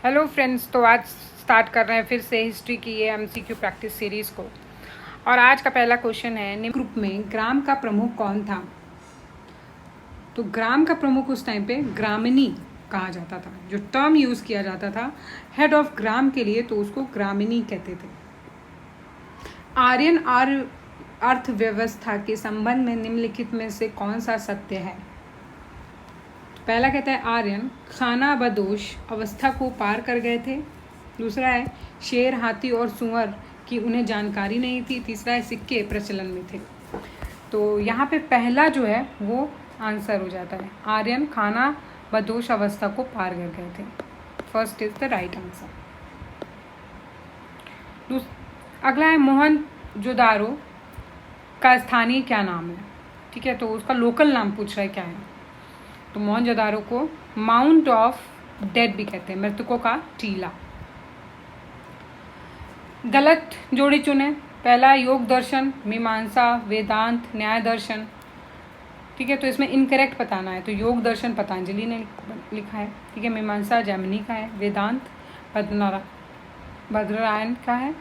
Hello friends, तो आज start कर रहे हैं फिर से हिस्ट्री की ये एमसीक्यू प्रैक्टिस सीरीज़ को। और आज का पहला क्वेश्चन है, निम्न ग्रुप में ग्राम का प्रमुख कौन था? तो ग्राम का प्रमुख उस टाइम पे ग्रामिणी कहा जाता था। जो टर्म यूज़ किया जाता था हेड ऑफ ग्राम के लिए, तो उसको ग्रामिणी कहते थे। आर्यन अर्थव्यवस्था के संबंध में निम्नलिखित में से कौन सा सत्य है? पहला कहता है आर्यन खानाबदोश अवस्था को पार कर गए थे। दूसरा है शेर, हाथी और सूअर की उन्हें जानकारी नहीं थी। तीसरा है सिक्के प्रचलन में थे। तो यहाँ पे पहला जो है वो आंसर हो जाता है, आर्यन खानाबदोश अवस्था को पार कर गए थे। First is the right answer. अगला है मोहनजोदारो का स्थानीय क्या नाम है? ठीक है, तो उसका लोकल नाम पूछ रहा है क्या है। तो मोहनजोदारो को माउंट ऑफ डेड भी कहते हैं, मृतकों का टीला। गलत जोड़ी चुने। पहला योग दर्शन, मीमांसा, वेदांत, न्याय दर्शन। ठीक है, तो इसमें इनकरेक्ट बताना है। तो योग दर्शन पतंजलि ने लिखा है। ठीक है, मीमांसा जैमिनी का है, वेदांत भद्ररायन का है,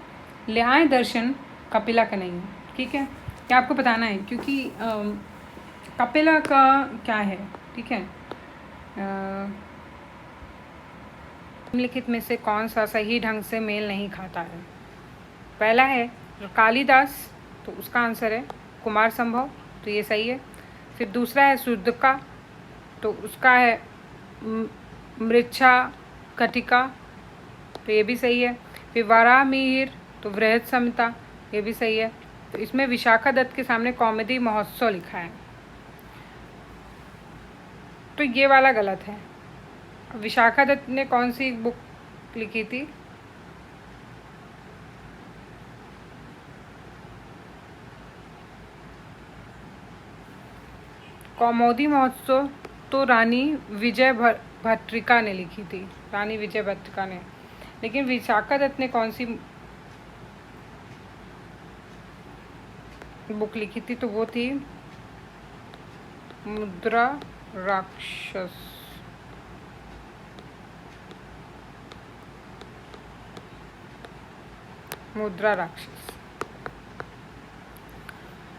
न्याय दर्शन कपिला का नहीं है। ठीक है, क्या आपको बताना है, क्योंकि कपिला का क्या है। ठीक है, निम्नलिखित में से कौन सा सही ढंग से मेल नहीं खाता है? पहला है कालिदास, तो उसका आंसर है कुमार संभव, तो ये सही है। फिर दूसरा है शुद्धका, तो उसका है मृच्छा कटिका, तो ये भी सही है। फिर वारामिहिर, तो वृहद संहिता, ये भी सही है। तो इसमें विशाखा दत्त के सामने कॉमेडी महोत्सव लिखा है, तो ये वाला गलत है। विशाखा दत्त ने कौन सी बुक लिखी थी? कौमुदी महोत्सव तो रानी विजय भट्टिका ने लिखी थी, रानी विजय भट्टिका ने। लेकिन विशाखा दत्त ने कौन सी बुक लिखी थी? तो वो थी मुद्रा राक्षस। मुद्रा राक्षस।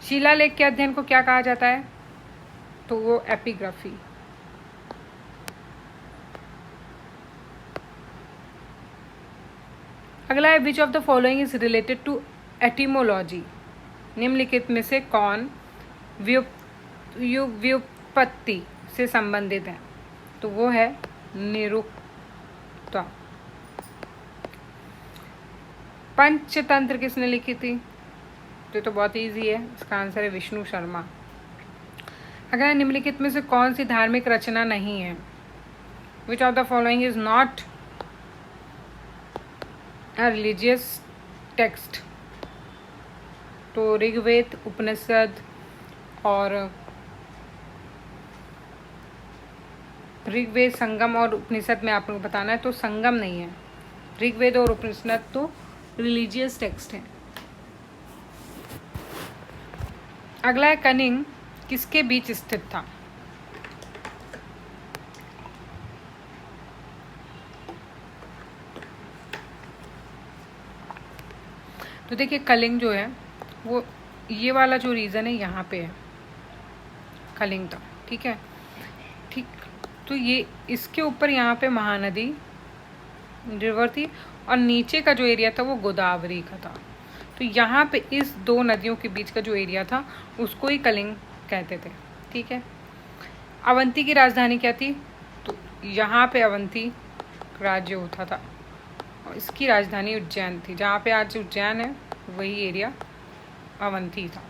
शिलालेख के अध्ययन को क्या कहा जाता है? तो वो एपिग्राफी। अगला है which of the following is related to etymology. निम्नलिखित में से कौन व्युत्पत्ति से संबंधित है? तो वो है निरुक्ता। पंचतंत्र किसने लिखी थी? तो बहुत इजी है, इसका आंसर है विष्णु शर्मा। अगर निम्नलिखित में से कौन सी धार्मिक रचना नहीं है? Which of the following is not a religious text? तो ऋग्वेद, उपनिषद और ऋग्वेद, संगम और उपनिषद में आप लोग बताना है। तो संगम नहीं है, ऋग्वेद और उपनिषद तो रिलीजियस टेक्स्ट है। अगला है कनिंग किसके बीच स्थित था? तो देखिए कलिंग जो है वो ये वाला जो रीजन है यहाँ पे है, कलिंग था। ठीक है, ठीक, तो ये इसके ऊपर यहाँ पे महानदी रिवर थी और नीचे का जो एरिया था वो गोदावरी का था। तो यहाँ पे इस दो नदियों के बीच का जो एरिया था उसको ही कलिंग कहते थे। ठीक है, अवंती की राजधानी क्या थी? तो यहाँ पे अवंती राज्य होता था और इसकी राजधानी उज्जैन थी। जहाँ पे आज उज्जैन है वही एरिया अवंती था।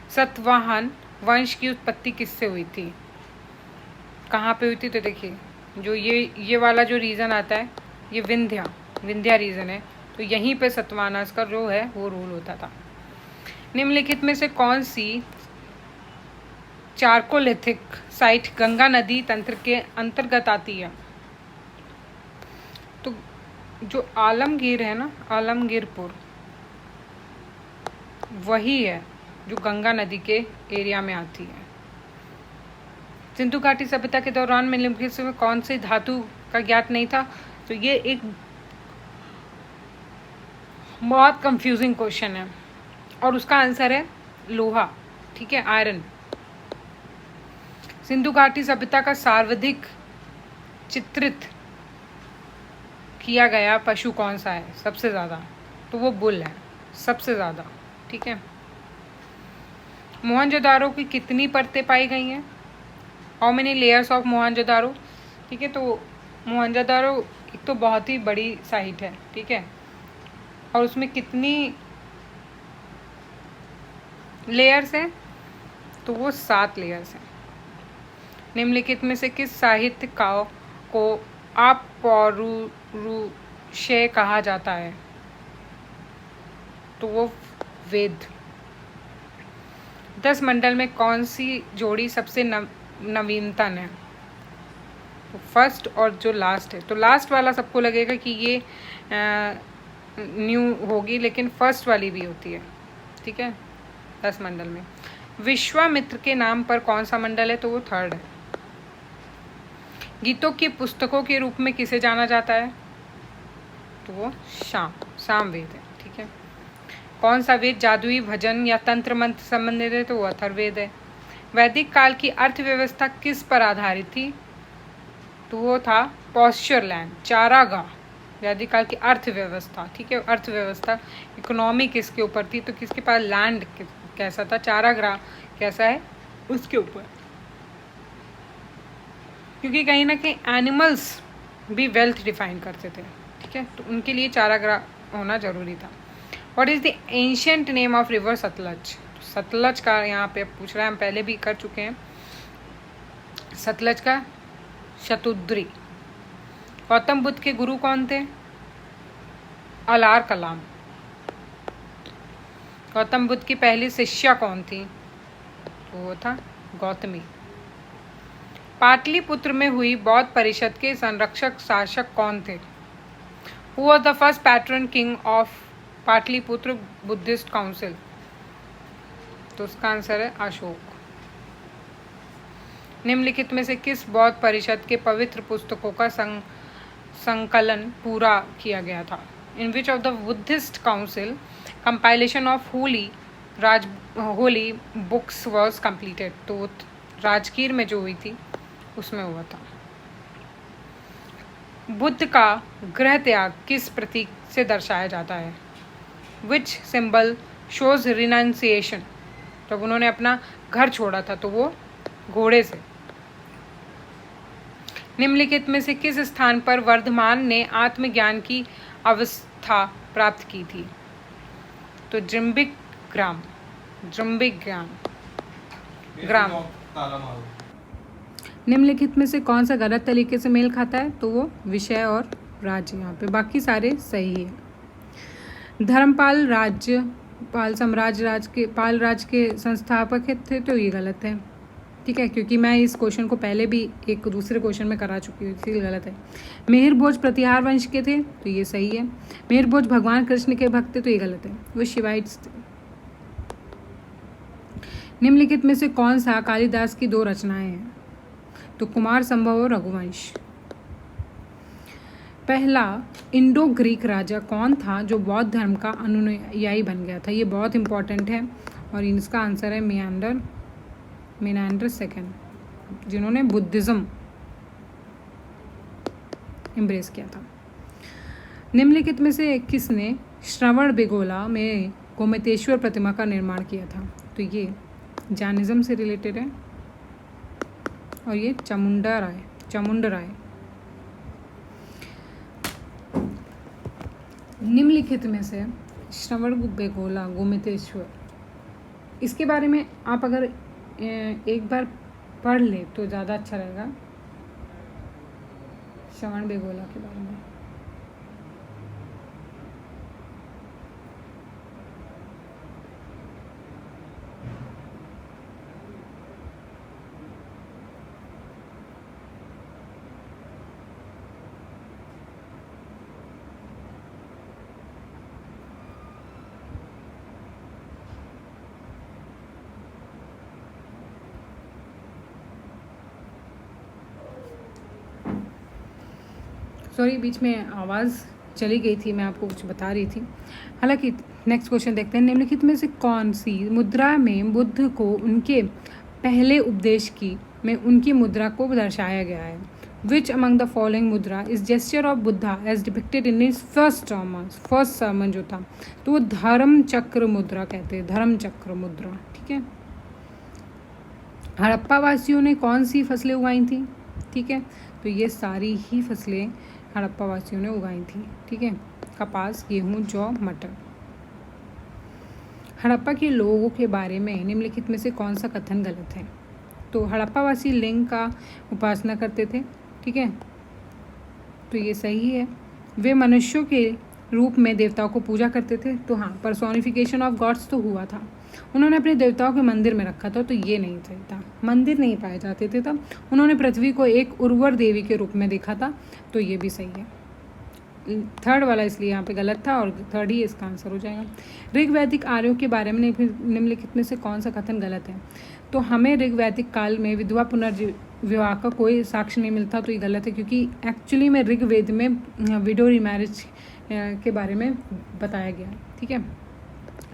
सतवाहन वंश की उत्पत्ति किससे हुई थी? कहाँ पे हुई थी? तो देखिए जो ये वाला जो रीजन आता है ये विंध्या रीजन है, तो यहीं पे सतवाहनास का जो है वो रूल होता था। निम्नलिखित में से कौन सी चारकोलिथिक साइट गंगा नदी तंत्र के अंतर्गत आती है? तो जो आलमगीर है ना, आलमगीरपुर, वही है जो गंगा नदी के एरिया में आती है। सिंधु घाटी सभ्यता के दौरान में निम्नलिखित में कौन सी धातु का ज्ञात नहीं था? तो ये एक बहुत कंफ्यूजिंग क्वेश्चन है और उसका आंसर है लोहा, ठीक है, आयरन। सिंधु घाटी सभ्यता का सर्वाधिक चित्रित किया गया पशु कौन सा है सबसे ज़्यादा? तो वो बुल है सबसे ज़्यादा, ठीक है। मोहनजोदारो की कितनी परतें पाई गई हैं? How many layers of Mohenjodaro? ठीक है, तो मोहनजोदारो एक तो बहुत ही बड़ी साइट है, ठीक है, और उसमें कितनी लेयर्स हैं? तो वो 7 लेयर्स हैं। निम्नलिखित में से किस साहित्य को अपौरुषेय कहा जाता है? तो वो वेद। 10 मंडल में कौन सी जोड़ी सबसे नवीनतम है? तो फर्स्ट और जो लास्ट है, तो लास्ट वाला सबको लगेगा कि ये न्यू होगी, लेकिन फर्स्ट वाली भी होती है, ठीक है, 10 मंडल में। विश्वामित्र के नाम पर कौन सा मंडल है? तो वो 3rd है। गीतों की पुस्तकों के रूप में किसे जाना जाता है? तो वो सामवेद है, ठीक है। कौन सा वेद जादुई भजन या तंत्र मंत्र संबंधित है? तो वो अथर्ववेद है। वैदिक काल की अर्थव्यवस्था किस पर आधारित थी? तो वो था पॉस्चर लैंड, चारागाह। वैदिक काल की अर्थव्यवस्था, ठीक है, अर्थव्यवस्था इकोनॉमी किसके ऊपर थी? तो किसके पास लैंड कैसा था, चारागाह कैसा है, उसके ऊपर। क्योंकि कहीं ना कहीं एनिमल्स भी वेल्थ डिफाइन करते थे, ठीक है, तो उनके लिए चारागाह होना जरूरी था। What is the ancient name of river Sutlej? Sutlej का यहाँ पे पूछ रहा है, हम पहले भी कर चुके हैं। सतलज का शतुद्री। गौतम बुद्ध के गुरु कौन थे? अलार कलाम। गौतम बुद्ध की पहली शिष्या कौन थी? तो वो था गौतमी। पाटलिपुत्र में हुई बौद्ध परिषद के संरक्षक शासक कौन थे? Who was the first patron king of Pataliputra Buddhist council? तो उसका आंसर है अशोक। निम्नलिखित में से किस बौद्ध परिषद के पवित्र पुस्तकों का संकलन पूरा किया गया था? In which of the Buddhist council compilation of holy books was completed? तो राजगीर में जो हुई थी उसमें हुआ था। बुद्ध का गृह त्याग किस प्रतीक से दर्शाया जाता है? विच सिंबल शोज रिनाउंसिएशन? जब उन्होंने अपना घर छोड़ा था तो वो घोड़े से। निम्नलिखित में से किस स्थान पर वर्धमान ने आत्मज्ञान की अवस्था प्राप्त की थी? तो जृंबिक ग्राम। निम्नलिखित में से कौन सा गलत तरीके से मेल खाता है? तो वो विषय और राज्य, यहाँ पे बाकी सारे सही है। धर्मपाल पाल राज्य के संस्थापक थे, तो ये गलत है, ठीक है, क्योंकि मैं इस क्वेश्चन को पहले भी एक दूसरे क्वेश्चन में करा चुकी हूँ, इसलिए गलत है। मेहर भोज प्रतिहार वंश के थे, तो ये सही है। मेहर भोज भगवान कृष्ण के भक्त थे, तो ये गलत है, वो शिवाइट्स थे। निम्नलिखित में से कौन सा कालिदास की 2 रचनाएं हैं? तो कुमार संभव और रघुवंश। पहला इंडो ग्रीक राजा कौन था जो बौद्ध धर्म का अनुयायी बन गया था? ये बहुत इंपॉर्टेंट है और इसका आंसर है मेनांडर सेकंड, जिन्होंने बुद्धिज्म एम्ब्रेस किया था। निम्नलिखित में से किसने श्रवणबेगोला में गोमतेश्वर प्रतिमा का निर्माण किया था? तो ये जैनिज्म से रिलेटेड है और ये चामुंडा राय। निम्नलिखित में से श्रवणबेगोला गोमतेश्वर, इसके बारे में आप अगर एक बार पढ़ ले तो ज़्यादा अच्छा रहेगा, श्रवणबेगोला के बारे में। सॉरी, बीच में आवाज़ चली गई थी, मैं आपको कुछ बता रही थी। हालांकि नेक्स्ट क्वेश्चन देखते हैं। निम्नलिखित में से कौन सी मुद्रा में बुद्ध को उनके पहले उपदेश की में उनकी मुद्रा को दर्शाया गया है? Which among the following mudra is gesture of Buddha as depicted in his first sermon जो था, तो वो धर्म चक्र मुद्रा कहते हैं, धर्म चक्र मुद्रा। ठीक है। हड़प्पा वासियों ने कौन सी फसलें उगाई थी? ठीक है, तो ये सारी ही फसलें हड़प्पा वासियों ने उगाई थी। ठीक है, कपास, गेहूं, जौ, मटर। हड़प्पा के लोगों के बारे में निम्नलिखित में से कौन सा कथन गलत है? तो हड़प्पा वासी लिंग का उपासना करते थे। ठीक है, तो ये सही है। वे मनुष्यों के रूप में देवताओं को पूजा करते थे। तो हाँ, पर्सोनिफिकेशन ऑफ गॉड्स तो हुआ था। उन्होंने अपने देवताओं के मंदिर में रखा था, तो ये नहीं सही था, मंदिर नहीं पाए जाते थे तब। उन्होंने पृथ्वी को एक उर्वर देवी के रूप में देखा था, तो ये भी सही है। थर्ड वाला इसलिए यहाँ पे गलत था और थर्ड ही इसका आंसर हो जाएगा। ऋग्वैदिक आर्यों के बारे में निम्नलिखित में से कौन सा कथन गलत है? तो हमें ऋग्वैदिक काल में विधवा पुनर्विवाह का कोई साक्ष्य नहीं मिलता, तो ये गलत है, क्योंकि एक्चुअली में ऋग्वेद में विडो रीमैरिज के बारे में बताया गया है। ठीक है,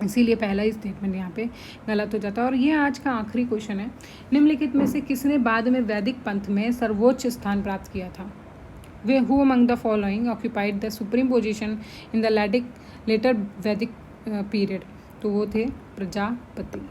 इसीलिए पहला ही स्टेटमेंट यहाँ पे गलत हो जाता है। और ये आज का आखिरी क्वेश्चन है। निम्नलिखित में से किसने बाद में वैदिक पंथ में सर्वोच्च स्थान प्राप्त किया था? वे who among the following occupied the supreme position in the later Vedic period? तो वो थे प्रजापति।